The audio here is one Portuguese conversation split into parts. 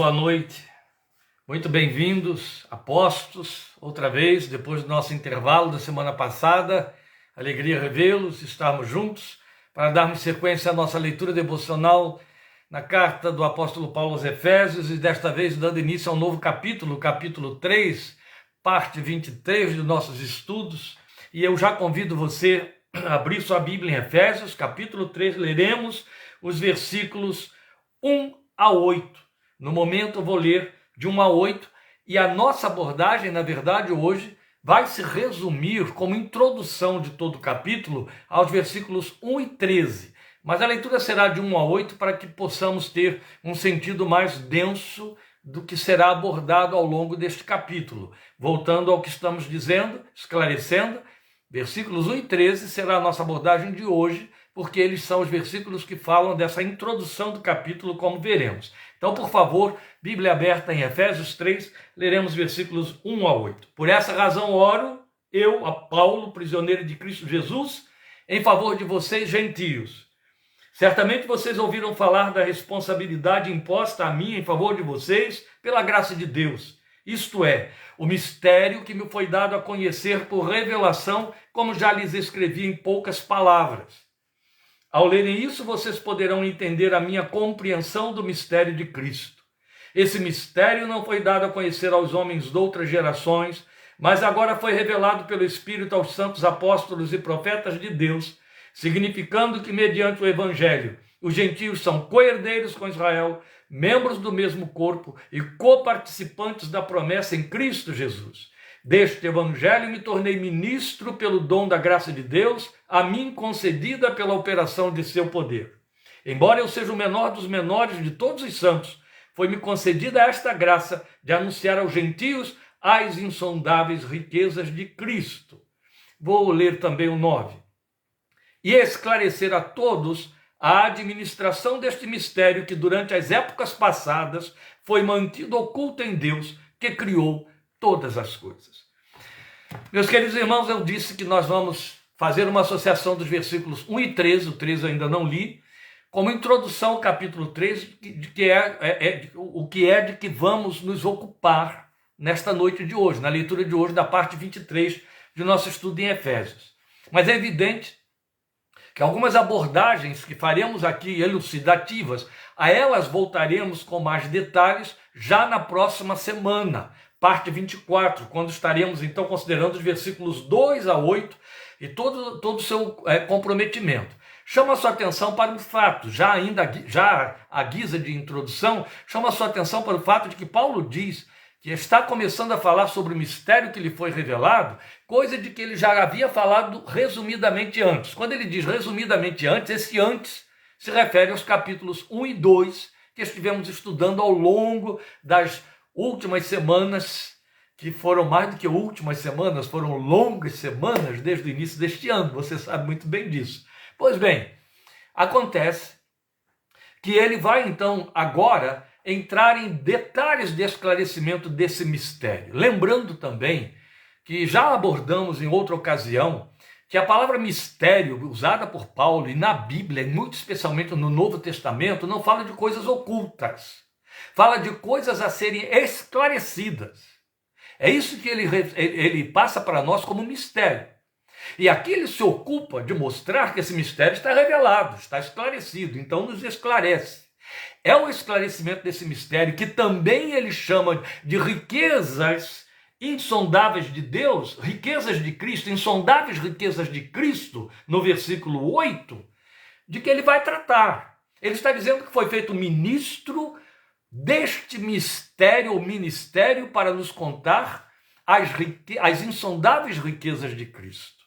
Boa noite, muito bem-vindos, apostos, outra vez, depois do nosso intervalo da semana passada. Alegria revê-los, estarmos juntos para darmos sequência à nossa leitura devocional na carta do apóstolo Paulo aos Efésios e desta vez dando início a um novo capítulo, capítulo 3, parte 23 dos nossos estudos. E eu já convido você a abrir sua Bíblia em Efésios, capítulo 3, leremos os versículos 1 a 8. No momento eu vou ler de 1 a 8 e a nossa abordagem, na verdade, hoje vai se resumir como introdução de todo o capítulo aos versículos 1 e 13. Mas a leitura será de 1 a 8 para que possamos ter um sentido mais denso do que será abordado ao longo deste capítulo. Voltando ao que estamos dizendo, esclarecendo, versículos 1 e 13 será a nossa abordagem de hoje, porque eles são os versículos que falam dessa introdução do capítulo, como veremos. Então, por favor, Bíblia aberta em Efésios 3, leremos versículos 1 a 8. Por essa razão oro, eu, a Paulo, prisioneiro de Cristo Jesus, em favor de vocês, gentios. Certamente vocês ouviram falar da responsabilidade imposta a mim em favor de vocês pela graça de Deus. Isto é, o mistério que me foi dado a conhecer por revelação, como já lhes escrevi em poucas palavras. Ao lerem isso, vocês poderão entender a minha compreensão do mistério de Cristo. Esse mistério não foi dado a conhecer aos homens de outras gerações, mas agora foi revelado pelo Espírito aos santos apóstolos e profetas de Deus, significando que, mediante o Evangelho, os gentios são co-herdeiros com Israel, membros do mesmo corpo e coparticipantes da promessa em Cristo Jesus. Deste Evangelho me tornei ministro pelo dom da graça de Deus, a mim concedida pela operação de seu poder. Embora eu seja o menor dos menores de todos os santos, foi-me concedida esta graça de anunciar aos gentios as insondáveis riquezas de Cristo. Vou ler também o 9. E esclarecer a todos a administração deste mistério que durante as épocas passadas foi mantido oculto em Deus, que criou todas as coisas. Meus queridos irmãos, eu disse que nós vamos fazer uma associação dos versículos 1 e 13, o 13 eu ainda não li, como introdução ao capítulo 3, o que é de que vamos nos ocupar nesta noite de hoje, na leitura de hoje da parte 23 de nosso estudo em Efésios. Mas é evidente que algumas abordagens que faremos aqui elucidativas, a elas voltaremos com mais detalhes já na próxima semana, parte 24, quando estaremos então considerando os versículos 2 a 8 e todo o seu comprometimento. Chama a sua atenção para o fato, já à guisa de introdução, chama a sua atenção para o fato de que Paulo diz que está começando a falar sobre o mistério que lhe foi revelado, coisa de que ele já havia falado resumidamente antes. Quando ele diz resumidamente antes, esse antes se refere aos capítulos 1 e 2, que estivemos estudando ao longo das últimas semanas, que foram mais do que últimas semanas, foram longas semanas desde o início deste ano, você sabe muito bem disso. Pois bem, acontece que ele vai então agora entrar em detalhes de esclarecimento desse mistério. Lembrando também que já abordamos em outra ocasião que a palavra mistério usada por Paulo e na Bíblia, muito especialmente no Novo Testamento, não fala de coisas ocultas. Fala de coisas a serem esclarecidas. É isso que ele passa para nós como mistério. E aqui ele se ocupa de mostrar que esse mistério está revelado, está esclarecido, então nos esclarece. É o esclarecimento desse mistério que também ele chama de riquezas insondáveis de Deus, riquezas de Cristo, insondáveis riquezas de Cristo, no versículo 8, de que ele vai tratar. Ele está dizendo que foi feito ministro deste mistério ou ministério para nos contar as insondáveis riquezas de Cristo.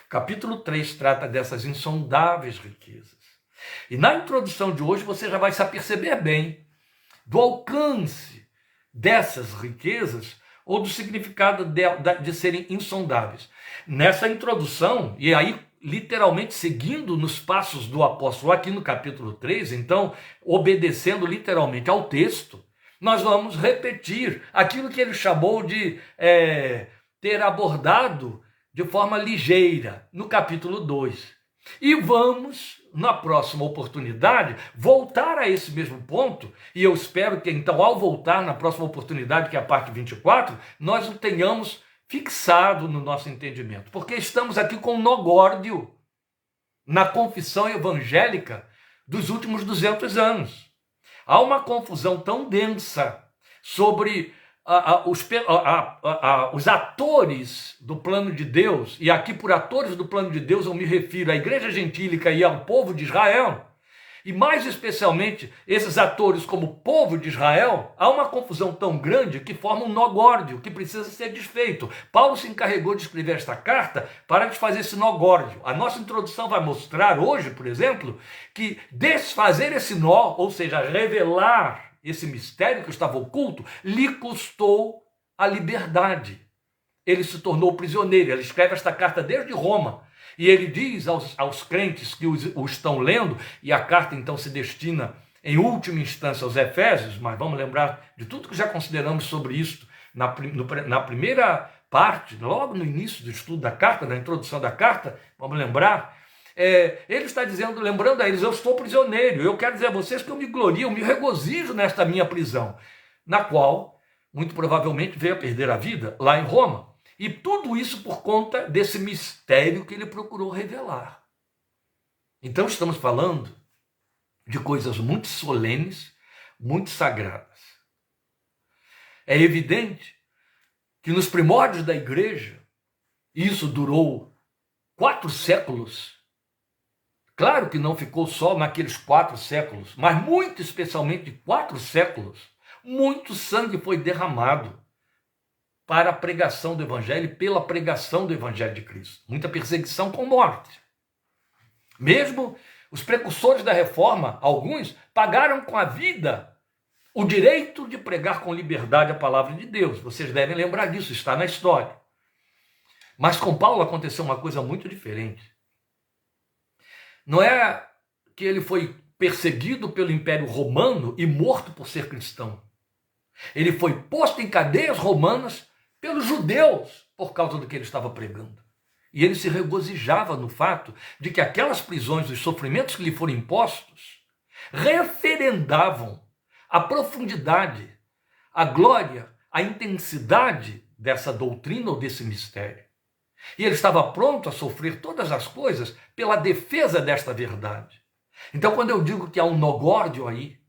O capítulo 3 trata dessas insondáveis riquezas. E na introdução de hoje você já vai se aperceber bem do alcance dessas riquezas ou do significado de serem insondáveis. Nessa introdução, e aí literalmente seguindo nos passos do apóstolo aqui no capítulo 3, então obedecendo literalmente ao texto, nós vamos repetir aquilo que ele chamou de ter abordado de forma ligeira no capítulo 2. E vamos na próxima oportunidade, voltar a esse mesmo ponto, e eu espero que então, ao voltar na próxima oportunidade, que é a parte 24, nós o tenhamos fixado no nosso entendimento, porque estamos aqui com um nó górdio na confissão evangélica dos últimos 200 anos. Há uma confusão tão densa sobre os atores do plano de Deus, e aqui por atores do plano de Deus eu me refiro à igreja gentílica e ao povo de Israel, e mais especialmente esses atores como povo de Israel. Há uma confusão tão grande que forma um nó górdio que precisa ser desfeito. Paulo se encarregou de escrever esta carta para desfazer esse nó górdio. A nossa introdução vai mostrar hoje, por exemplo, que desfazer esse nó, ou seja, revelar esse mistério que estava oculto, lhe custou a liberdade. Ele se tornou prisioneiro. Ele escreve esta carta desde Roma. E ele diz aos crentes que o estão lendo, e a carta então se destina em última instância aos Efésios, mas vamos lembrar de tudo que já consideramos sobre isso na primeira parte, logo no início do estudo da carta, na introdução da carta, vamos lembrar. Ele está dizendo, lembrando a eles: eu estou prisioneiro, eu quero dizer a vocês que eu me glorio, eu me regozijo nesta minha prisão, na qual, muito provavelmente, veio a perder a vida lá em Roma. E tudo isso por conta desse mistério que ele procurou revelar. Então estamos falando de coisas muito solenes, muito sagradas. É evidente que nos primórdios da igreja, isso durou 4 séculos. Claro que não ficou só naqueles 4 séculos, mas muito especialmente 4 séculos, muito sangue foi derramado para a pregação do Evangelho e pela pregação do Evangelho de Cristo. Muita perseguição com morte. Mesmo os precursores da reforma, alguns, pagaram com a vida o direito de pregar com liberdade a palavra de Deus. Vocês devem lembrar disso, está na história. Mas com Paulo aconteceu uma coisa muito diferente. Não é que ele foi perseguido pelo Império Romano e morto por ser cristão. Ele foi posto em cadeias romanas pelos judeus por causa do que ele estava pregando. E ele se regozijava no fato de que aquelas prisões, os sofrimentos que lhe foram impostos, referendavam a profundidade, a glória, a intensidade dessa doutrina ou desse mistério. E ele estava pronto a sofrer todas as coisas pela defesa desta verdade. Então, quando eu digo que há um nó górdio aí,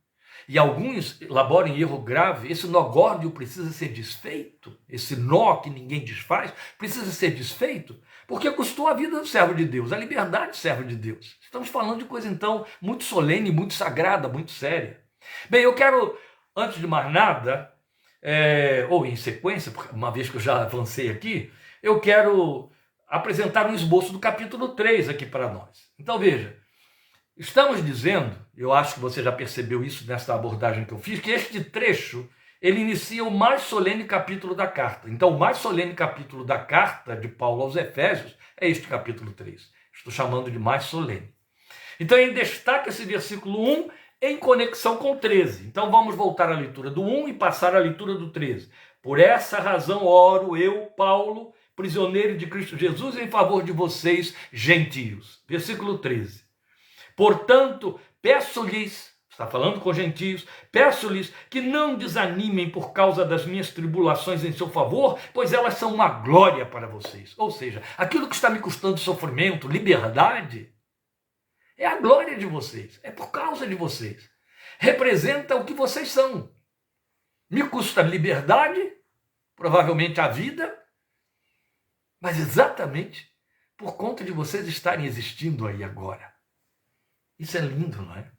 e alguns elaboram em erro grave, esse nó górdio precisa ser desfeito, esse nó que ninguém desfaz, precisa ser desfeito, porque custou a vida do servo de Deus, a liberdade do servo de Deus. Estamos falando de coisa, então, muito solene, muito sagrada, muito séria. Bem, eu quero, antes de mais nada, ou em sequência, porque uma vez que eu já avancei aqui, eu quero apresentar um esboço do capítulo 3 aqui para nós. Então, veja, estamos dizendo, eu acho que você já percebeu isso nessa abordagem que eu fiz, que este trecho, ele inicia o mais solene capítulo da carta. Então, o mais solene capítulo da carta de Paulo aos Efésios é este capítulo 3. Estou chamando de mais solene. Então, ele destaca esse versículo 1 em conexão com o 13. Então, vamos voltar à leitura do 1 e passar à leitura do 13. Por essa razão oro eu, Paulo, prisioneiro de Cristo Jesus, em favor de vocês, gentios. Versículo 13. Portanto, peço-lhes, está falando com gentios, peço-lhes que não desanimem por causa das minhas tribulações em seu favor, pois elas são uma glória para vocês. Ou seja, aquilo que está me custando sofrimento, liberdade, é a glória de vocês, é por causa de vocês. Representa o que vocês são. Me custa liberdade, provavelmente a vida, mas exatamente por conta de vocês estarem existindo aí agora. Isso é lindo, não é?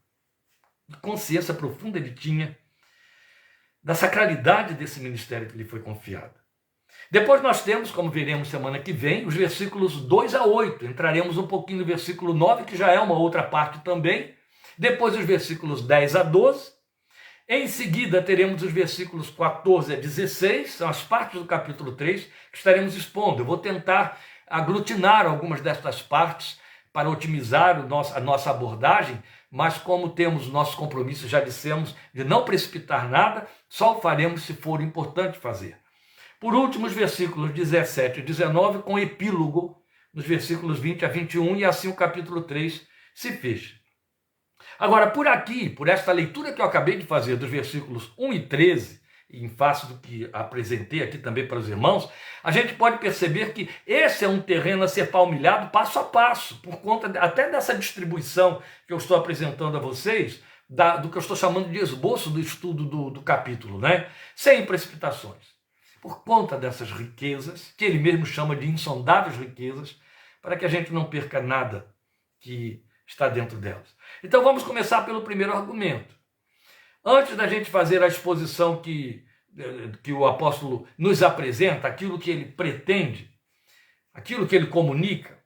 Que consciência profunda ele tinha da sacralidade desse ministério que lhe foi confiado. Depois nós temos, como veremos semana que vem, os versículos 2 a 8. Entraremos um pouquinho no versículo 9, que já é uma outra parte também. Depois os versículos 10 a 12. Em seguida teremos os versículos 14 a 16, são as partes do capítulo 3 que estaremos expondo. Eu vou tentar aglutinar algumas destas partes para otimizar a nossa abordagem, mas como temos nosso compromisso, já dissemos, de não precipitar nada, só o faremos se for importante fazer. Por último, os versículos 17 e 19 com epílogo, nos versículos 20 a 21, e assim o capítulo 3 se feche. Agora, por aqui, por esta leitura que eu acabei de fazer dos versículos 1 e 13, em face do que apresentei aqui também para os irmãos, a gente pode perceber que esse é um terreno a ser palmilhado passo a passo, por conta até dessa distribuição que eu estou apresentando a vocês, do que eu estou chamando de esboço do estudo do capítulo, né? Sem precipitações. Por conta dessas riquezas, que ele mesmo chama de insondáveis riquezas, para que a gente não perca nada que está dentro delas. Então vamos começar pelo primeiro argumento. Antes da gente fazer a exposição que o apóstolo nos apresenta, aquilo que ele pretende, aquilo que ele comunica,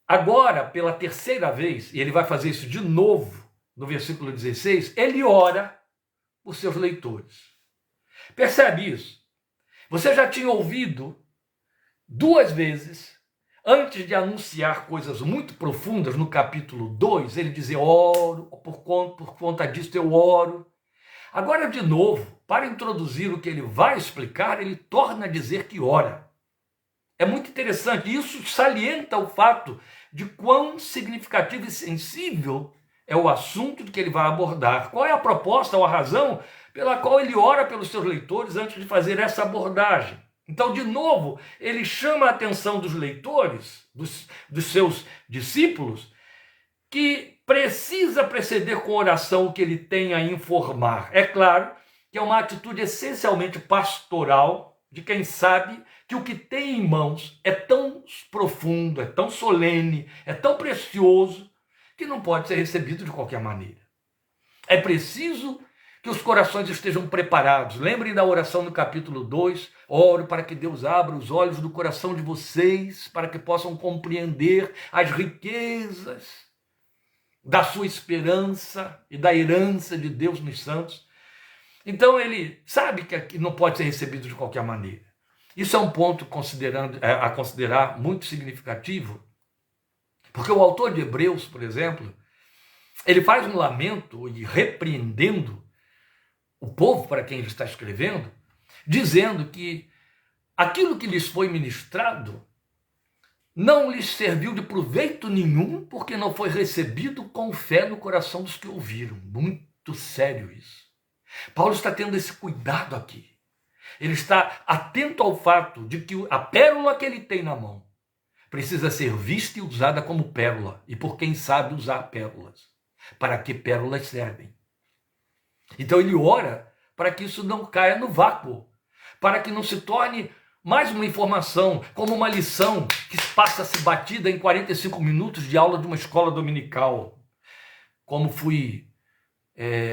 agora, pela terceira vez, e ele vai fazer isso de novo no versículo 16, ele ora por seus leitores. Percebe isso? Você já tinha ouvido 2 vezes, antes de anunciar coisas muito profundas, no capítulo 2, ele dizer, oro, por conta disso eu oro. Agora, de novo, para introduzir o que ele vai explicar, ele torna a dizer que ora. É muito interessante, isso salienta o fato de quão significativo e sensível é o assunto que ele vai abordar. Qual é a proposta ou a razão pela qual ele ora pelos seus leitores antes de fazer essa abordagem? Então, de novo, ele chama a atenção dos leitores, dos seus discípulos, que precisa preceder com oração o que ele tem a informar. É claro que é uma atitude essencialmente pastoral de quem sabe que o que tem em mãos é tão profundo, é tão solene, é tão precioso, que não pode ser recebido de qualquer maneira. É preciso que os corações estejam preparados. Lembrem da oração no capítulo 2, oro para que Deus abra os olhos do coração de vocês, para que possam compreender as riquezas da sua esperança e da herança de Deus nos santos. Então ele sabe que não pode ser recebido de qualquer maneira. Isso é um ponto a considerar muito significativo, porque o autor de Hebreus, por exemplo, ele faz um lamento e repreendendo o povo para quem ele está escrevendo, dizendo que aquilo que lhes foi ministrado não lhes serviu de proveito nenhum, porque não foi recebido com fé no coração dos que ouviram. Muito sério isso. Paulo está tendo esse cuidado aqui. Ele está atento ao fato de que a pérola que ele tem na mão precisa ser vista e usada como pérola, e por quem sabe usar pérolas. Para que pérolas servem? Então ele ora para que isso não caia no vácuo, para que não se torne mais uma informação, como uma lição que passa-se batida em 45 minutos de aula de uma escola dominical. Como fui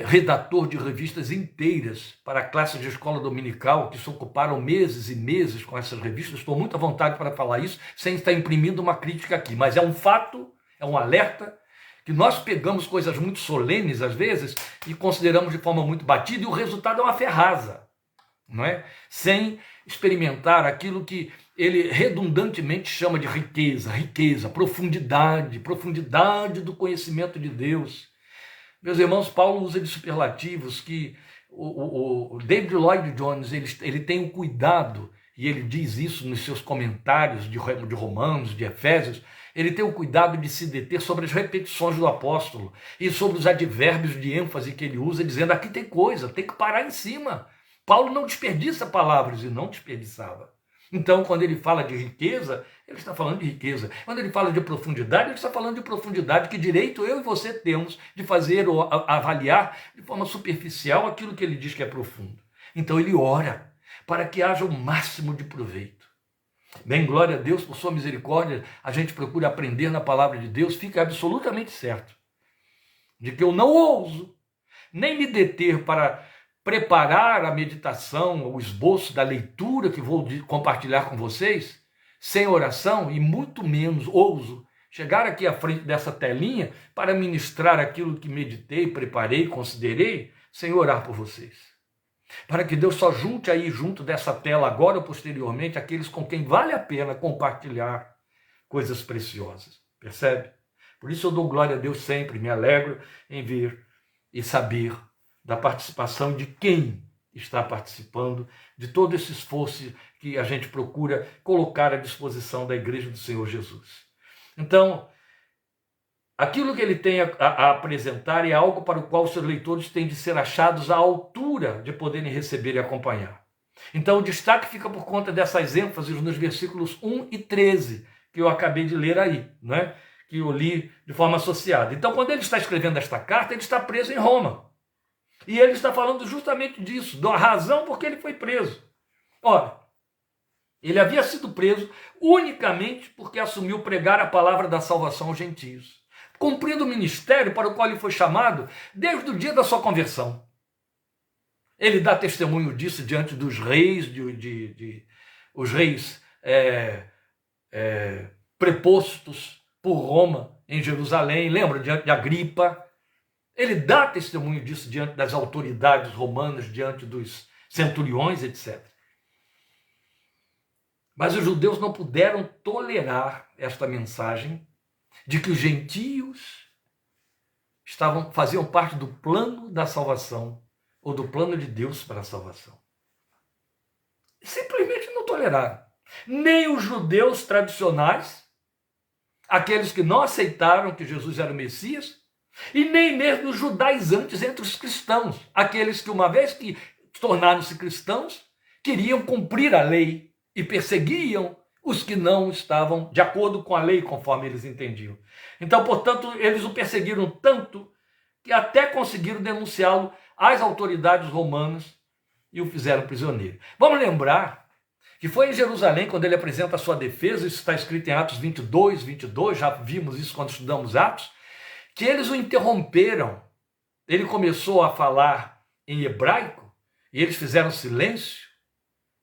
redator de revistas inteiras para a classe de escola dominical, que se ocuparam meses e meses com essas revistas, estou muito à vontade para falar isso, sem estar imprimindo uma crítica aqui, mas é um fato, é um alerta, que nós pegamos coisas muito solenes às vezes e consideramos de forma muito batida, e o resultado é uma ferraza, não é? Sem experimentar aquilo que ele redundantemente chama de riqueza, profundidade do conhecimento de Deus. Meus irmãos, Paulo usa de superlativos que o David Lloyd Jones ele tem o cuidado, e ele diz isso nos seus comentários de Romanos, de Efésios, ele tem o cuidado de se deter sobre as repetições do apóstolo e sobre os advérbios de ênfase que ele usa, dizendo aqui tem coisa, tem que parar em cima. Paulo não desperdiça palavras e não desperdiçava. Então, quando ele fala de riqueza, ele está falando de riqueza. Quando ele fala de profundidade, ele está falando de profundidade. Que direito eu e você temos de fazer ou avaliar de forma superficial aquilo que ele diz que é profundo. Então ele ora para que haja o máximo de proveito. Bem, glória a Deus por sua misericórdia, a gente procura aprender na palavra de Deus, fica absolutamente certo de que eu não ouso nem me deter para preparar a meditação, o esboço da leitura que vou compartilhar com vocês, sem oração, e muito menos ouso chegar aqui à frente dessa telinha para ministrar aquilo que meditei, preparei, considerei, sem orar por vocês. Para que Deus só junte aí junto dessa tela, agora ou posteriormente, aqueles com quem vale a pena compartilhar coisas preciosas. Percebe? Por isso eu dou glória a Deus sempre, me alegro em ver e saber da participação de quem está participando, de todo esse esforço que a gente procura colocar à disposição da Igreja do Senhor Jesus. Então, aquilo que ele tem a apresentar é algo para o qual os seus leitores têm de ser achados à altura de poderem receber e acompanhar. Então o destaque fica por conta dessas ênfases nos versículos 1 e 13, que eu acabei de ler aí, né? Que eu li de forma associada. Então quando ele está escrevendo esta carta, ele está preso em Roma. E ele está falando justamente disso, da razão por que ele foi preso. Ora, ele havia sido preso unicamente porque assumiu pregar a palavra da salvação aos gentios, cumprindo o ministério para o qual ele foi chamado desde o dia da sua conversão. Ele dá testemunho disso diante dos reis, os reis prepostos por Roma em Jerusalém, lembra, diante de Agripa. Ele dá testemunho disso diante das autoridades romanas, diante dos centuriões, etc. Mas os judeus não puderam tolerar esta mensagem de que os gentios faziam parte do plano da salvação, ou do plano de Deus para a salvação. Simplesmente não toleraram. Nem os judeus tradicionais, aqueles que não aceitaram que Jesus era o Messias, e nem mesmo os judaizantes entre os cristãos, aqueles que, uma vez que tornaram-se cristãos, queriam cumprir a lei e perseguiam os que não estavam de acordo com a lei, conforme eles entendiam. Então, portanto, eles o perseguiram tanto que até conseguiram denunciá-lo às autoridades romanas e o fizeram prisioneiro. Vamos lembrar que foi em Jerusalém, quando ele apresenta a sua defesa, isso está escrito em Atos 22, já vimos isso quando estudamos Atos, que eles o interromperam. Ele começou a falar em hebraico e eles fizeram silêncio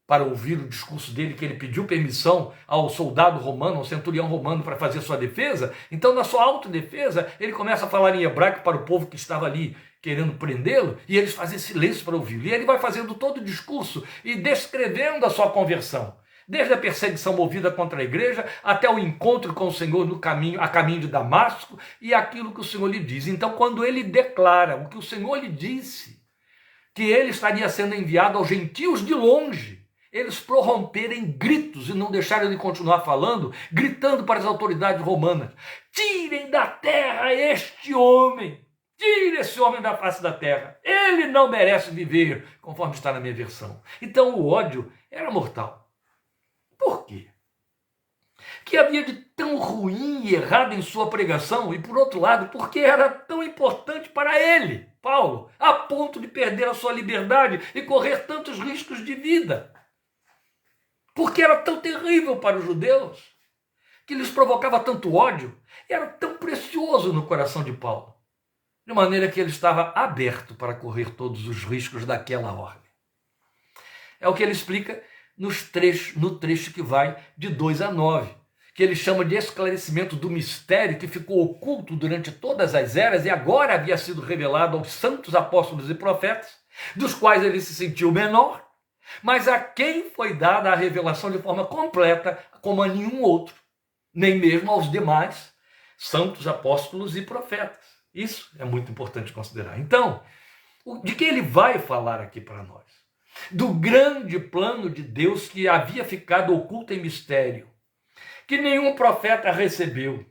para ouvir o discurso dele, que ele pediu permissão ao soldado romano, ao centurião romano, para fazer sua defesa. Então, na sua autodefesa, ele começa a falar em hebraico para o povo que estava ali querendo prendê-lo, e eles fazem silêncio para ouvi-lo. E ele vai fazendo todo o discurso e descrevendo a sua conversão, desde a perseguição movida contra a igreja até o encontro com o Senhor a caminho de Damasco, e aquilo que o Senhor lhe diz. Então, quando ele declara o que o Senhor lhe disse, que ele estaria sendo enviado aos gentios de longe, eles prorromperam em gritos e não deixaram ele continuar falando, gritando para as autoridades romanas: tirem da terra este homem, tire esse homem da face da terra, ele não merece viver, conforme está na minha versão. Então o ódio era mortal. Por quê? Que havia de tão ruim e errado em sua pregação, e por outro lado, porque era tão importante para ele, Paulo, a ponto de perder a sua liberdade e correr tantos riscos de vida. Porque era tão terrível para os judeus, que lhes provocava tanto ódio, e era tão precioso no coração de Paulo, de maneira que ele estava aberto para correr todos os riscos daquela ordem. É o que ele explica no trecho que vai de 2 a 9, que ele chama de esclarecimento do mistério que ficou oculto durante todas as eras e agora havia sido revelado aos santos apóstolos e profetas, dos quais ele se sentiu menor, mas a quem foi dada a revelação de forma completa, como a nenhum outro, nem mesmo aos demais santos apóstolos e profetas. Isso é muito importante considerar. Então, de que ele vai falar aqui para nós? Do grande plano de Deus que havia ficado oculto em mistério, que nenhum profeta recebeu,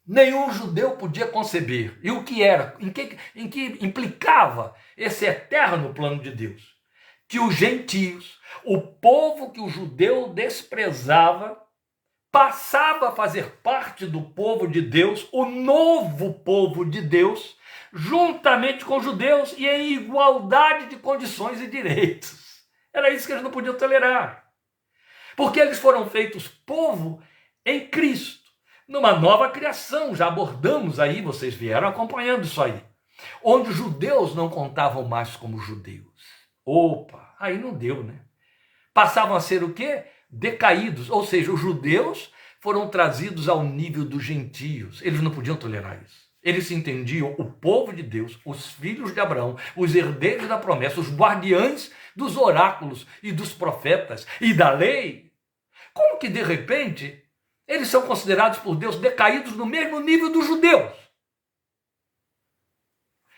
nenhum judeu podia conceber. E o que era? Em que implicava esse eterno plano de Deus? Que os gentios, o povo que o judeu desprezava, passava a fazer parte do povo de Deus, o novo povo de Deus, juntamente com os judeus e em igualdade de condições e direitos. Era isso que eles não podiam tolerar. Porque eles foram feitos povo em Cristo, numa nova criação. Já abordamos aí, vocês vieram acompanhando isso aí, onde os judeus não contavam mais como judeus. Opa, aí não deu, né? Passavam a ser o quê? Decaídos, ou seja, os judeus foram trazidos ao nível dos gentios. Eles não podiam tolerar isso. Eles se entendiam o povo de Deus, os filhos de Abraão, os herdeiros da promessa, os guardiães dos oráculos e dos profetas e da lei. Como que de repente eles são considerados por Deus decaídos no mesmo nível dos judeus?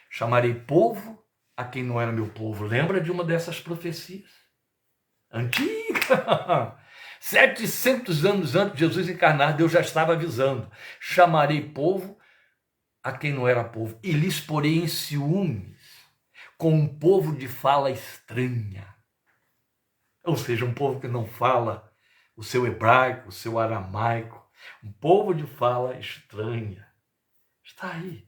Chamarei povo a quem não era meu povo. Lembra de uma dessas profecias? Antiga! 700 anos antes de Jesus encarnar, Deus já estava avisando: chamarei povo a quem não era povo, e lhes porei em ciúmes com um povo de fala estranha. Ou seja, um povo que não fala o seu hebraico, o seu aramaico, um povo de fala estranha. Está aí.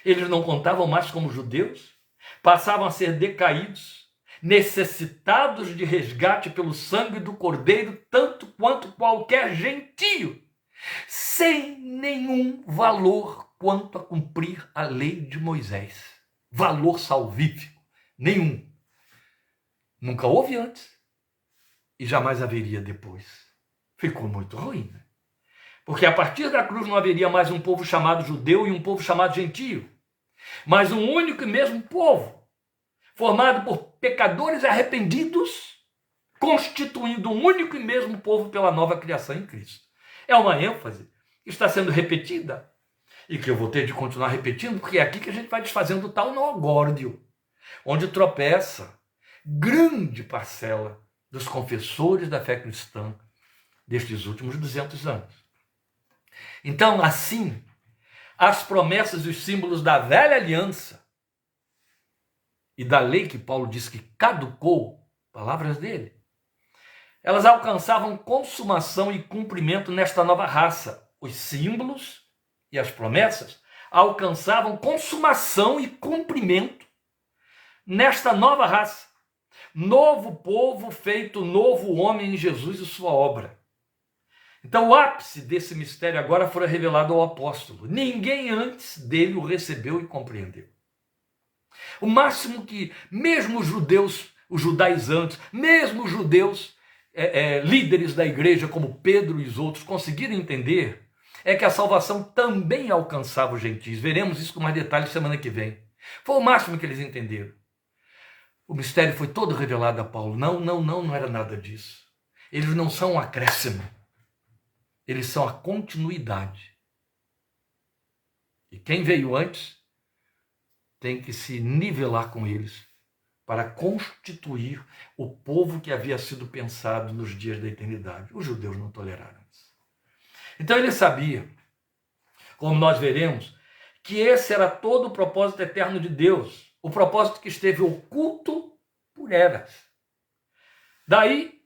Eles não contavam mais como judeus, passavam a ser decaídos, necessitados de resgate pelo sangue do Cordeiro, tanto quanto qualquer gentio, sem nenhum valor quanto a cumprir a lei de Moisés. Valor salvífico, nenhum. Nunca houve antes e jamais haveria depois. Ficou muito ruim, né? Porque a partir da cruz não haveria mais um povo chamado judeu e um povo chamado gentio, mas um único e mesmo povo, formado por pecadores arrependidos, constituindo um único e mesmo povo pela nova criação em Cristo. É uma ênfase que está sendo repetida e que eu vou ter de continuar repetindo, porque é aqui que a gente vai desfazendo o tal nó górdio, onde tropeça grande parcela dos confessores da fé cristã destes últimos 200 anos. Então, assim, as promessas e os símbolos da velha aliança e da lei que Paulo diz que caducou, palavras dele, elas alcançavam consumação e cumprimento nesta nova raça. Os símbolos e as promessas alcançavam consumação e cumprimento nesta nova raça. Novo povo feito novo homem em Jesus e sua obra. Então o ápice desse mistério agora foi revelado ao apóstolo. Ninguém antes dele o recebeu e compreendeu. O máximo que mesmo os judeus, os judaizantes, mesmo os judeus líderes da igreja como Pedro e os outros conseguiram entender é que a salvação também alcançava os gentios. Veremos isso com mais detalhes semana que vem. Foi o máximo que eles entenderam. O mistério foi todo revelado a Paulo. Não era nada disso. Eles não são um acréscimo. Eles são a continuidade. E quem veio antes tem que se nivelar com eles para constituir o povo que havia sido pensado nos dias da eternidade. Os judeus não toleraram isso. Então ele sabia, como nós veremos, que esse era todo o propósito eterno de Deus, o propósito que esteve oculto por eras. Daí,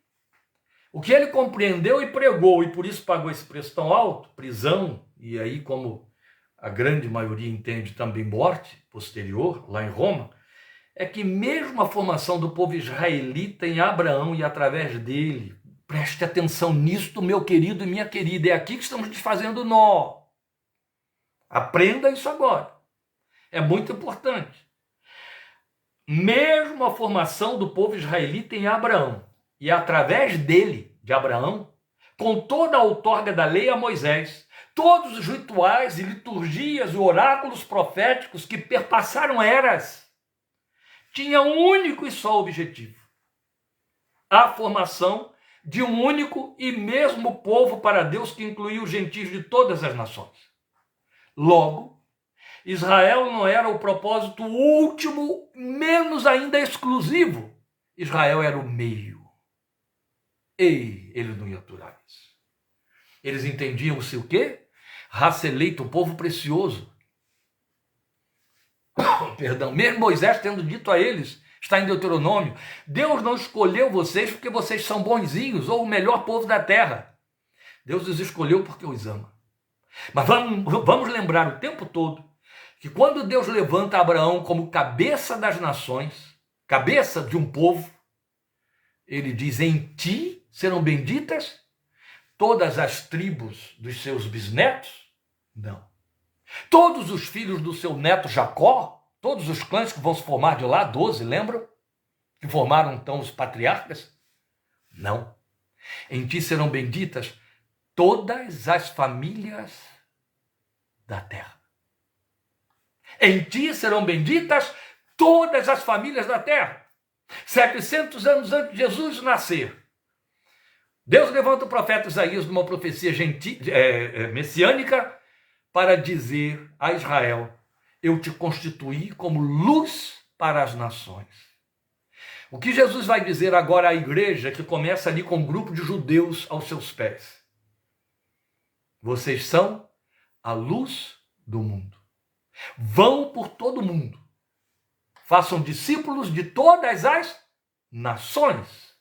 o que ele compreendeu e pregou, e por isso pagou esse preço tão alto, prisão, e aí como a grande maioria entende também morte posterior, lá em Roma, é que mesmo a formação do povo israelita em Abraão e através dele, preste atenção nisto, meu querido e minha querida, é aqui que estamos desfazendo o nó. Aprenda isso agora. É muito importante. Mesmo a formação do povo israelita em Abraão, e através dele, de Abraão, com toda a outorga da lei a Moisés, todos os rituais e liturgias e oráculos proféticos que perpassaram eras, tinha um único e só objetivo: a formação de um único e mesmo povo para Deus que incluía os gentios de todas as nações. Logo, Israel não era o propósito último, menos ainda exclusivo. Israel era o meio. E eles não iam aturar isso. Eles entendiam-se o quê? Raça eleita, o povo precioso. Perdão, mesmo Moisés tendo dito a eles, está em Deuteronômio, Deus não escolheu vocês porque vocês são bonzinhos ou o melhor povo da terra. Deus os escolheu porque os ama. Mas vamos lembrar o tempo todo que quando Deus levanta Abraão como cabeça das nações, cabeça de um povo, ele diz: em ti serão benditas todas as tribos dos seus bisnetos? Não. Todos os filhos do seu neto Jacó, todos os clãs que vão se formar de lá, 12, lembram? Que formaram então os patriarcas? Não. Em ti serão benditas todas as famílias da terra. Em ti serão benditas todas as famílias da terra. 700 anos antes de Jesus nascer, Deus levanta o profeta Isaías numa profecia messiânica para dizer a Israel: eu te constituí como luz para as nações. O que Jesus vai dizer agora à igreja, que começa ali com um grupo de judeus aos seus pés: vocês são a luz do mundo. Vão por todo mundo, façam discípulos de todas as nações.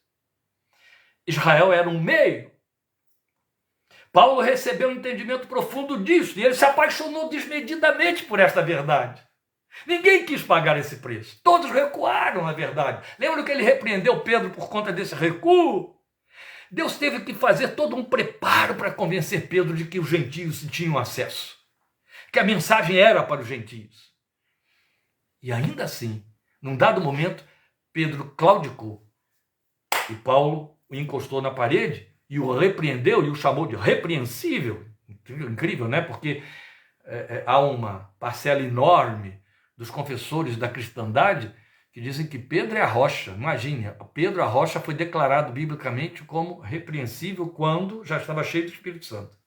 Israel era um meio. Paulo recebeu um entendimento profundo disso, e ele se apaixonou desmedidamente por esta verdade. Ninguém quis pagar esse preço, todos recuaram, na verdade. Lembra que ele repreendeu Pedro por conta desse recuo? Deus teve que fazer todo um preparo para convencer Pedro de que os gentios tinham acesso, que a mensagem era para os gentios. E ainda assim, num dado momento, Pedro claudicou, e Paulo o encostou na parede e o repreendeu e o chamou de repreensível. Incrível, né? Porque há uma parcela enorme dos confessores da cristandade que dizem que Pedro é a rocha. Imagine, Pedro, a rocha, foi declarado biblicamente como repreensível quando já estava cheio do Espírito Santo.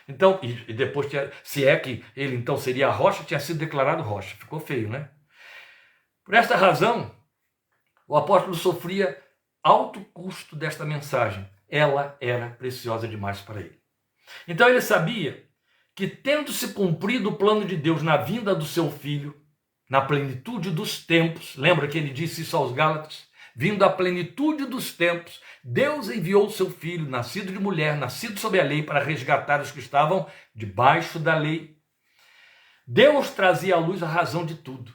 Então, e depois, se é que ele então seria a rocha, tinha sido declarado rocha. Ficou feio, né? Por esta razão, o apóstolo sofria alto custo desta mensagem. Ela era preciosa demais para ele. Então ele sabia que, tendo-se cumprido o plano de Deus na vinda do seu filho, na plenitude dos tempos, lembra que ele disse isso aos Gálatas? Vindo à plenitude dos tempos, Deus enviou o seu filho, nascido de mulher, nascido sob a lei, para resgatar os que estavam debaixo da lei. Deus trazia à luz a razão de tudo.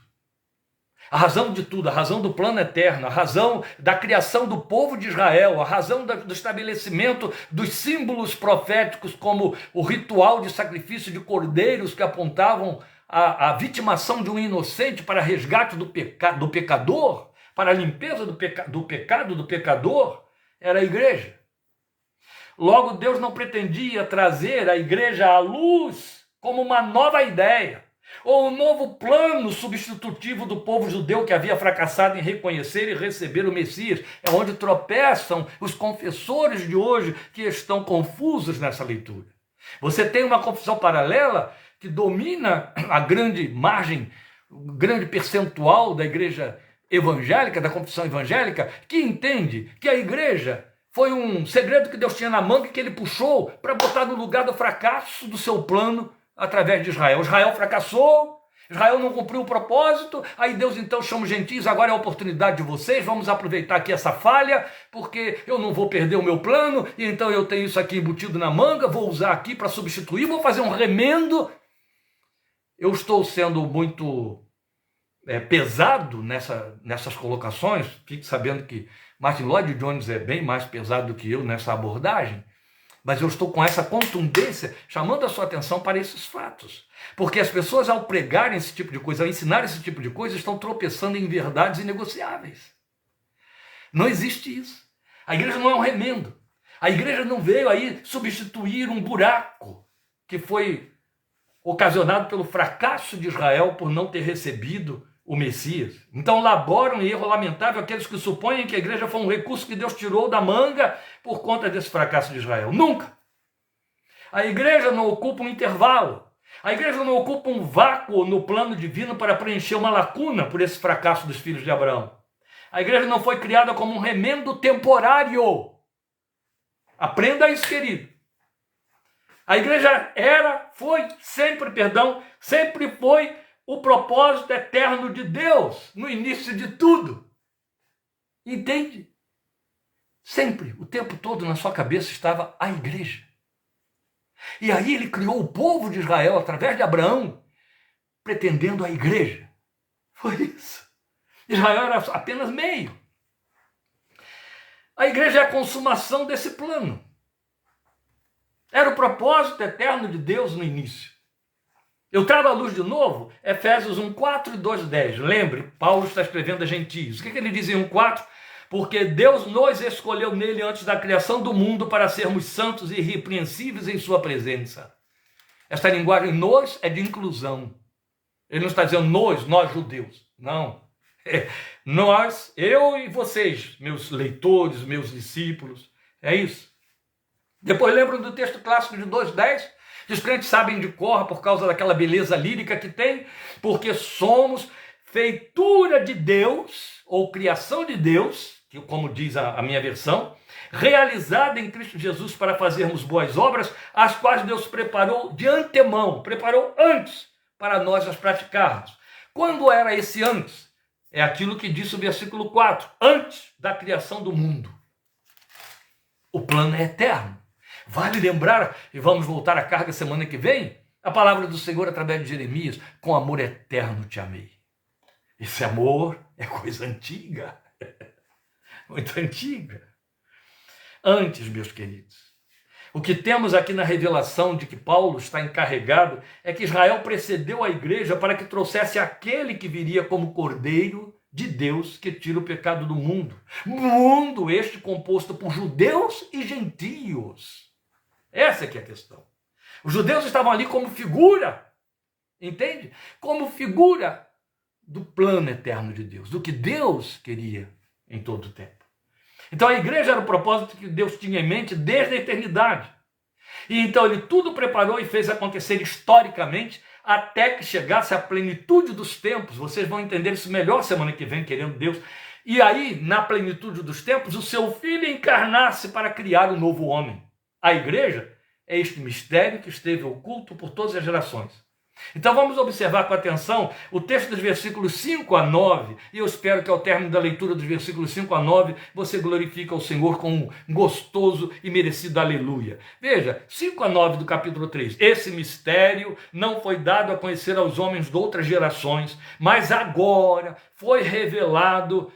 A razão de tudo, a razão do plano eterno, a razão da criação do povo de Israel, a razão do estabelecimento dos símbolos proféticos, como o ritual de sacrifício de cordeiros que apontavam a vitimação de um inocente para resgate do pecador, para a limpeza do pecado do pecador, era a igreja. Logo, Deus não pretendia trazer a igreja à luz como uma nova ideia, ou um novo plano substitutivo do povo judeu que havia fracassado em reconhecer e receber o Messias. É onde tropeçam os confessores de hoje que estão confusos nessa leitura. Você tem uma confissão paralela que domina a grande margem, o grande percentual da igreja evangélica, da confissão evangélica, que entende que a igreja foi um segredo que Deus tinha na manga e que ele puxou para botar no lugar do fracasso do seu plano através de Israel. Israel fracassou, Israel não cumpriu o propósito, aí Deus então chama os gentios, agora é a oportunidade de vocês, vamos aproveitar aqui essa falha, porque eu não vou perder o meu plano, e então eu tenho isso aqui embutido na manga, vou usar aqui para substituir, vou fazer um remendo. Eu estou sendo muito pesado nessas colocações, fique sabendo que Martin Lloyd Jones é bem mais pesado do que eu nessa abordagem, mas eu estou com essa contundência, chamando a sua atenção para esses fatos. Porque as pessoas, ao pregarem esse tipo de coisa, ao ensinar esse tipo de coisa, estão tropeçando em verdades inegociáveis. Não existe isso. A igreja não é um remendo. A igreja não veio aí substituir um buraco que foi ocasionado pelo fracasso de Israel por não ter recebido o Messias. Então laboram em erro lamentável aqueles que supõem que a igreja foi um recurso que Deus tirou da manga por conta desse fracasso de Israel. Nunca! A igreja não ocupa um intervalo. A igreja não ocupa um vácuo no plano divino para preencher uma lacuna por esse fracasso dos filhos de Abraão. A igreja não foi criada como um remendo temporário. Aprenda isso, querido. A igreja sempre foi o propósito eterno de Deus no início de tudo. Entende? Sempre, o tempo todo na sua cabeça estava a igreja. E aí ele criou o povo de Israel através de Abraão, pretendendo a igreja. Foi isso. Israel era apenas meio. A igreja é a consumação desse plano. Era o propósito eterno de Deus no início. Eu trago à luz de novo Efésios 1:4 e 2:10. Lembre, Paulo está escrevendo a gentios. O que ele diz em 1:4? Porque Deus nos escolheu nele antes da criação do mundo para sermos santos e irrepreensíveis em sua presença. Esta linguagem nos é de inclusão. Ele não está dizendo nós judeus. Não. Nós, eu e vocês, meus leitores, meus discípulos. É isso. Depois lembram do texto clássico de 2:10? Que os crentes sabem de cor por causa daquela beleza lírica que tem, porque somos feitura de Deus, ou criação de Deus, que, como diz a minha versão, realizada em Cristo Jesus para fazermos boas obras, as quais Deus preparou de antemão, preparou antes, para nós as praticarmos. Quando era esse antes? É aquilo que disse o versículo 4, antes da criação do mundo. O plano é eterno. Vale lembrar, e vamos voltar à carga semana que vem, a palavra do Senhor através de Jeremias, com amor eterno te amei. Esse amor é coisa antiga, muito antiga. Antes, meus queridos, o que temos aqui na revelação de que Paulo está encarregado é que Israel precedeu a igreja para que trouxesse aquele que viria como Cordeiro de Deus que tira o pecado do mundo. Mundo este composto por judeus e gentios. Essa é que é a questão. Os judeus estavam ali como figura, entende? Como figura do plano eterno de Deus, do que Deus queria em todo o tempo. Então a igreja era o propósito que Deus tinha em mente desde a eternidade. E então ele tudo preparou e fez acontecer historicamente até que chegasse à plenitude dos tempos. Vocês vão entender isso melhor semana que vem, querendo Deus. E aí, na plenitude dos tempos, o seu filho encarnasse para criar um novo homem. A igreja é este mistério que esteve oculto por todas as gerações. Então vamos observar com atenção o texto dos versículos 5 a 9, e eu espero que ao término da leitura dos versículos 5 a 9, você glorifique ao Senhor com um gostoso e merecido aleluia. Veja, 5 a 9 do capítulo 3, esse mistério não foi dado a conhecer aos homens de outras gerações, mas agora foi revelado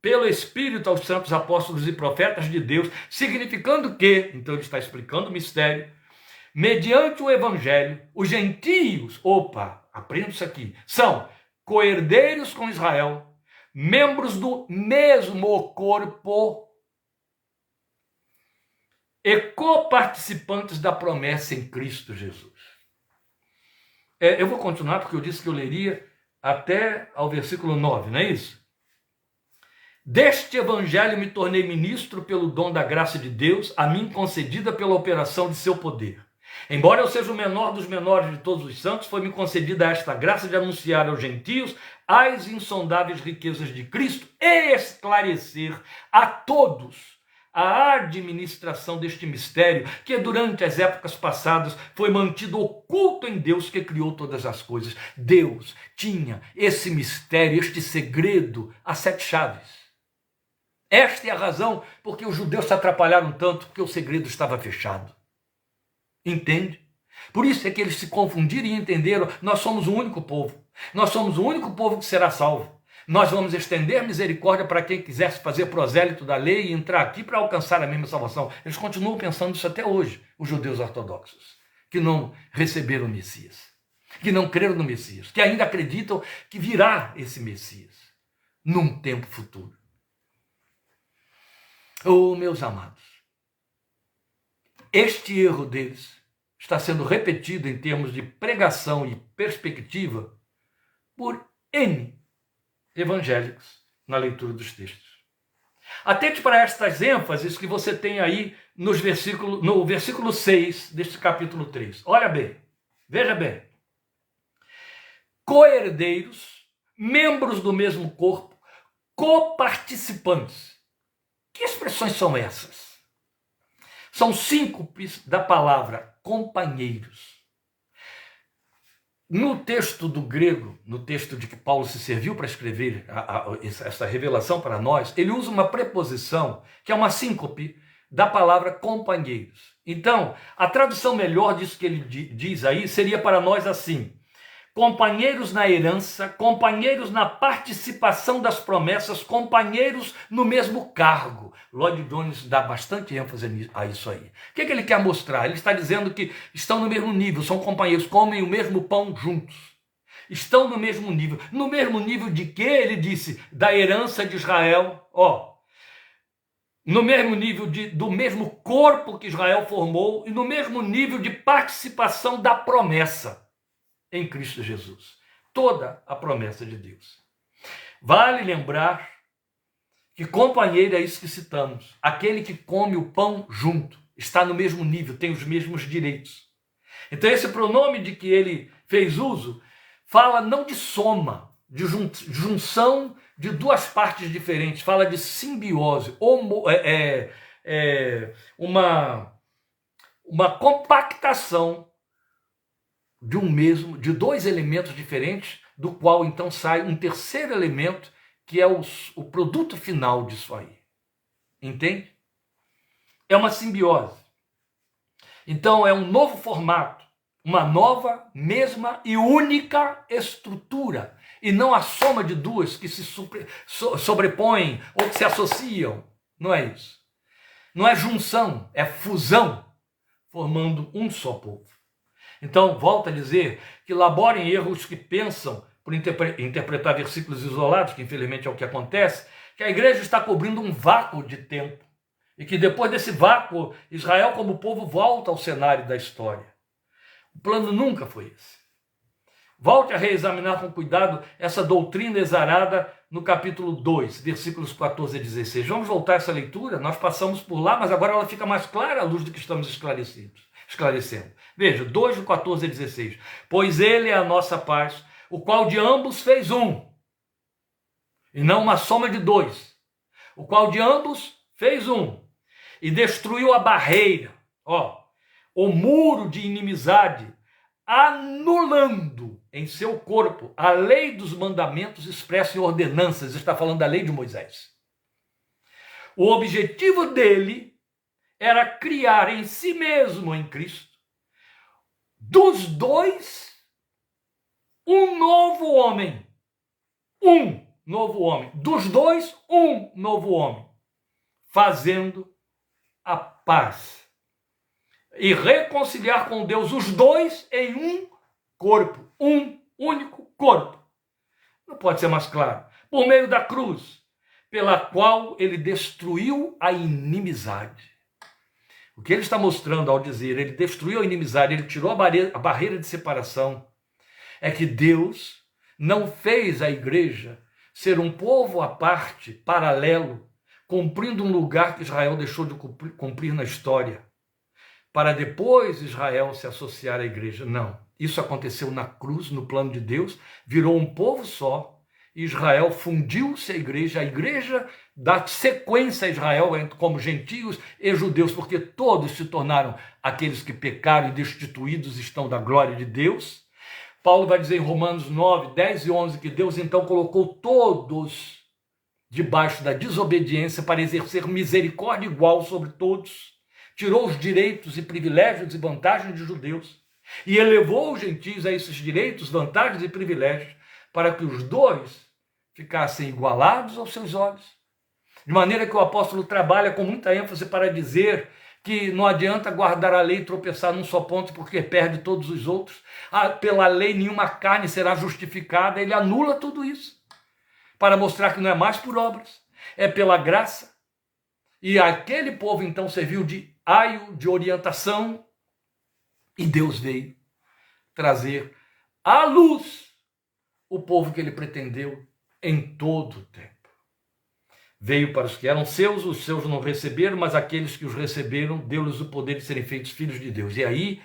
pelo Espírito aos santos apóstolos e profetas de Deus, significando que, então ele está explicando o mistério, mediante o evangelho, os gentios, aprenda isso aqui, são coerdeiros com Israel, membros do mesmo corpo e coparticipantes da promessa em Cristo Jesus. Eu vou continuar porque eu disse que eu leria até ao versículo 9, não é isso? Deste evangelho me tornei ministro pelo dom da graça de Deus, a mim concedida pela operação de seu poder. Embora eu seja o menor dos menores de todos os santos, foi-me concedida esta graça de anunciar aos gentios as insondáveis riquezas de Cristo e esclarecer a todos a administração deste mistério que durante as épocas passadas foi mantido oculto em Deus que criou todas as coisas. Deus tinha esse mistério, este segredo, a 7 chaves. Esta é a razão porque os judeus se atrapalharam tanto, porque o segredo estava fechado. Entende? Por isso é que eles se confundiram e entenderam, nós somos o único povo. Nós somos o único povo que será salvo. Nós vamos estender misericórdia para quem quiser se fazer prosélito da lei e entrar aqui para alcançar a mesma salvação. Eles continuam pensando isso até hoje, os judeus ortodoxos, que não receberam o Messias, que não creram no Messias, que ainda acreditam que virá esse Messias num tempo futuro. Oh, meus amados, este erro deles está sendo repetido em termos de pregação e perspectiva por N evangélicos na leitura dos textos. Atente para estas ênfases que você tem aí no versículo 6 deste capítulo 3. Olha bem, veja bem. Coherdeiros, membros do mesmo corpo, coparticipantes. Que expressões são essas? São síncopes da palavra companheiros. No texto do grego, no texto de que Paulo se serviu para escrever essa revelação para nós, ele usa uma preposição que é uma síncope da palavra companheiros. Então, a tradução melhor disso que ele diz aí seria para nós assim: companheiros na herança, companheiros na participação das promessas, companheiros no mesmo cargo. Lloyd Jones dá bastante ênfase a isso aí. O que ele quer mostrar? Ele está dizendo que estão no mesmo nível, são companheiros, comem o mesmo pão juntos. Estão no mesmo nível de que ele disse, da herança de Israel, no mesmo nível do mesmo corpo que Israel formou e no mesmo nível de participação da promessa em Cristo Jesus. Toda a promessa de Deus. Vale lembrar que companheiro é isso que citamos. Aquele que come o pão junto. Está no mesmo nível, tem os mesmos direitos. Então esse pronome de que ele fez uso fala não de soma, de junção de duas partes diferentes. Fala de simbiose, uma compactação de dois elementos diferentes, do qual então sai um terceiro elemento, que é o produto final disso aí. Entende? É uma simbiose. Então é um novo formato, uma nova, mesma e única estrutura, e não a soma de duas que se sobrepõem ou que se associam. Não é isso. Não é junção, é fusão, formando um só povo. Então, volto a dizer que elaborem erros que pensam, por interpretar versículos isolados, que infelizmente é o que acontece, que a igreja está cobrindo um vácuo de tempo, e que depois desse vácuo, Israel como povo volta ao cenário da história. O plano nunca foi esse. Volte a reexaminar com cuidado essa doutrina exarada no capítulo 2, versículos 14 a 16. Vamos voltar a essa leitura, nós passamos por lá, mas agora ela fica mais clara à luz do que estamos esclarecendo. Veja, 2, do 14 a 16. Pois ele é a nossa paz, o qual de ambos fez um, e não uma soma de dois. O qual de ambos fez um, e destruiu a barreira, o muro de inimizade, anulando em seu corpo a lei dos mandamentos expressa em ordenanças. Está falando da lei de Moisés. O objetivo dele era criar em si mesmo, em Cristo, dos dois, um novo homem. Um novo homem. Dos dois, um novo homem. Fazendo a paz. E reconciliar com Deus os dois em um corpo. Um único corpo. Não pode ser mais claro. Por meio da cruz, pela qual ele destruiu a inimizade. O que ele está mostrando ao dizer, ele destruiu a inimizade, ele tirou a barreira de separação, é que Deus não fez a igreja ser um povo à parte, paralelo, cumprindo um lugar que Israel deixou de cumprir na história, para depois Israel se associar à igreja. Não, isso aconteceu na cruz, no plano de Deus, virou um povo só, Israel fundiu-se à igreja, a igreja dá sequência a Israel como gentios e judeus, porque todos se tornaram aqueles que pecaram e destituídos estão da glória de Deus. Paulo vai dizer em Romanos 9, 10 e 11 que Deus então colocou todos debaixo da desobediência para exercer misericórdia igual sobre todos, tirou os direitos e privilégios e vantagens de judeus e elevou os gentios a esses direitos, vantagens e privilégios para que os dois ficassem igualados aos seus olhos. De maneira que o apóstolo trabalha com muita ênfase para dizer que não adianta guardar a lei e tropeçar num só ponto porque perde todos os outros. Pela lei nenhuma carne será justificada. Ele anula tudo isso para mostrar que não é mais por obras, é pela graça. E aquele povo então serviu de aio, de orientação, e Deus veio trazer à luz o povo que ele pretendeu em todo o tempo. Veio para os que eram seus, os seus não receberam, mas aqueles que os receberam, deu-lhes o poder de serem feitos filhos de Deus. E aí,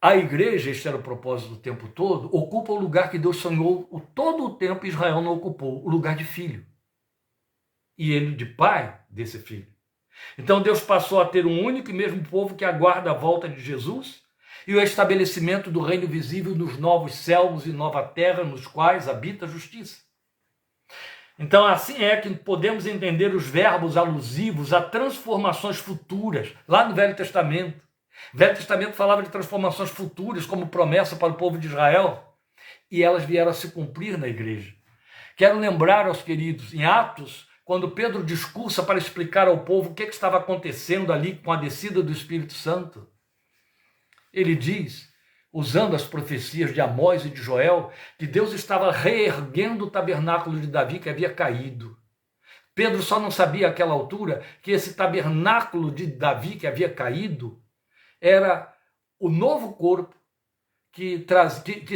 a igreja, este era o propósito do tempo todo, ocupa o lugar que Deus sonhou todo o tempo, Israel não ocupou, o lugar de filho. E ele de pai desse filho. Então Deus passou a ter um único e mesmo povo que aguarda a volta de Jesus e o estabelecimento do reino visível nos novos céus e nova terra nos quais habita a justiça. Então assim é que podemos entender os verbos alusivos a transformações futuras, lá no Velho Testamento. O Velho Testamento falava de transformações futuras como promessa para o povo de Israel, e elas vieram a se cumprir na igreja. Quero lembrar aos queridos, em Atos, quando Pedro discursa para explicar ao povo o que estava acontecendo ali com a descida do Espírito Santo, ele diz, usando as profecias de Amós e de Joel, que Deus estava reerguendo o tabernáculo de Davi que havia caído. Pedro só não sabia àquela altura que esse tabernáculo de Davi que havia caído era o novo corpo que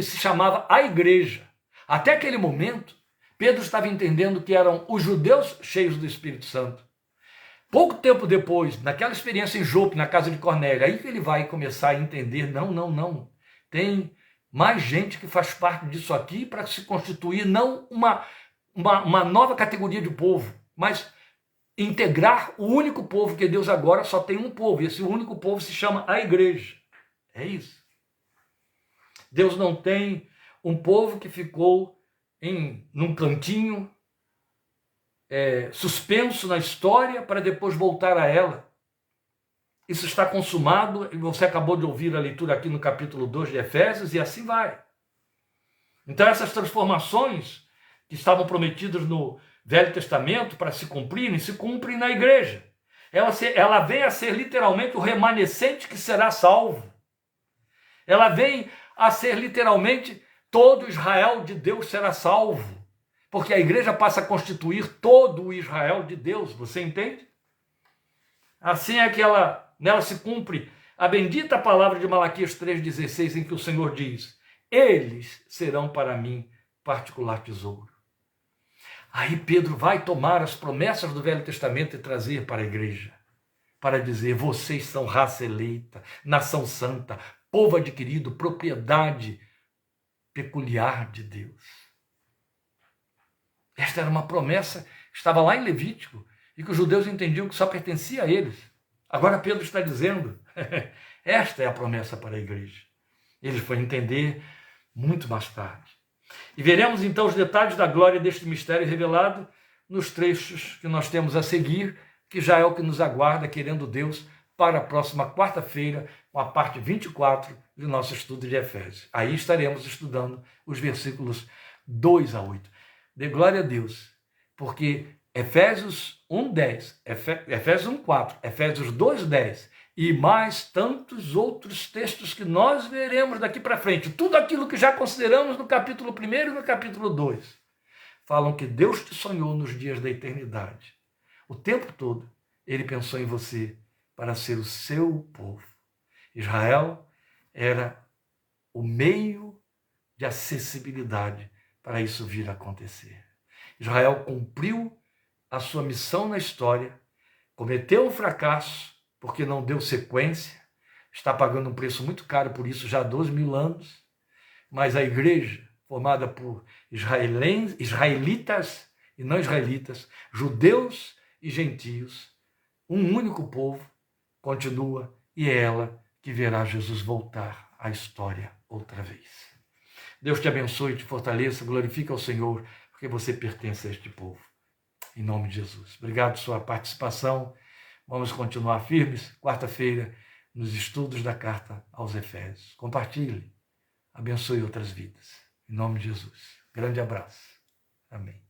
se chamava a igreja. Até aquele momento, Pedro estava entendendo que eram os judeus cheios do Espírito Santo. Pouco tempo depois, naquela experiência em Jope, na casa de Cornélio, aí que ele vai começar a entender, não. Tem mais gente que faz parte disso aqui para se constituir não uma nova categoria de povo, mas integrar o único povo, que Deus agora só tem um povo, e esse único povo se chama a igreja. É isso. Deus não tem um povo que ficou num cantinho, suspenso na história para depois voltar a ela. Isso está consumado, e você acabou de ouvir a leitura aqui no capítulo 2 de Efésios, e assim vai. Então essas transformações que estavam prometidas no Velho Testamento para se cumprirem, se cumprem na igreja. Ela vem a ser literalmente o remanescente que será salvo. Ela vem a ser literalmente todo Israel de Deus será salvo. Porque a igreja passa a constituir todo o Israel de Deus, você entende? Assim é que nela se cumpre a bendita palavra de Malaquias 3,16, em que o Senhor diz: eles serão para mim particular tesouro. Aí Pedro vai tomar as promessas do Velho Testamento e trazer para a igreja, para dizer: vocês são raça eleita, nação santa, povo adquirido, propriedade peculiar de Deus. Esta era uma promessa que estava lá em Levítico e que os judeus entendiam que só pertencia a eles. Agora Pedro está dizendo: esta é a promessa para a igreja. Ele foi entender muito mais tarde. E veremos então os detalhes da glória deste mistério revelado nos trechos que nós temos a seguir, que já é o que nos aguarda, querendo Deus, para a próxima quarta-feira, com a parte 24 do nosso estudo de Efésios. Aí estaremos estudando os versículos 2 a 8. Dê glória a Deus, porque Efésios 1:10, Efésios 1:4, Efésios 2:10 e mais tantos outros textos que nós veremos daqui para frente, tudo aquilo que já consideramos no capítulo 1 e no capítulo 2, falam que Deus te sonhou nos dias da eternidade. O tempo todo ele pensou em você para ser o seu povo. Israel era o meio de acessibilidade para isso vir a acontecer. Israel cumpriu a sua missão na história, cometeu um fracasso porque não deu sequência, está pagando um preço muito caro por isso já há 12.000 anos, mas a igreja, formada por israelitas e não israelitas, judeus e gentios, um único povo, continua, e é ela que verá Jesus voltar à história outra vez. Deus te abençoe, te fortaleça, glorifique ao Senhor, porque você pertence a este povo. Em nome de Jesus. Obrigado por sua participação. Vamos continuar firmes, quarta-feira, nos estudos da carta aos Efésios. Compartilhe, abençoe outras vidas. Em nome de Jesus. Grande abraço. Amém.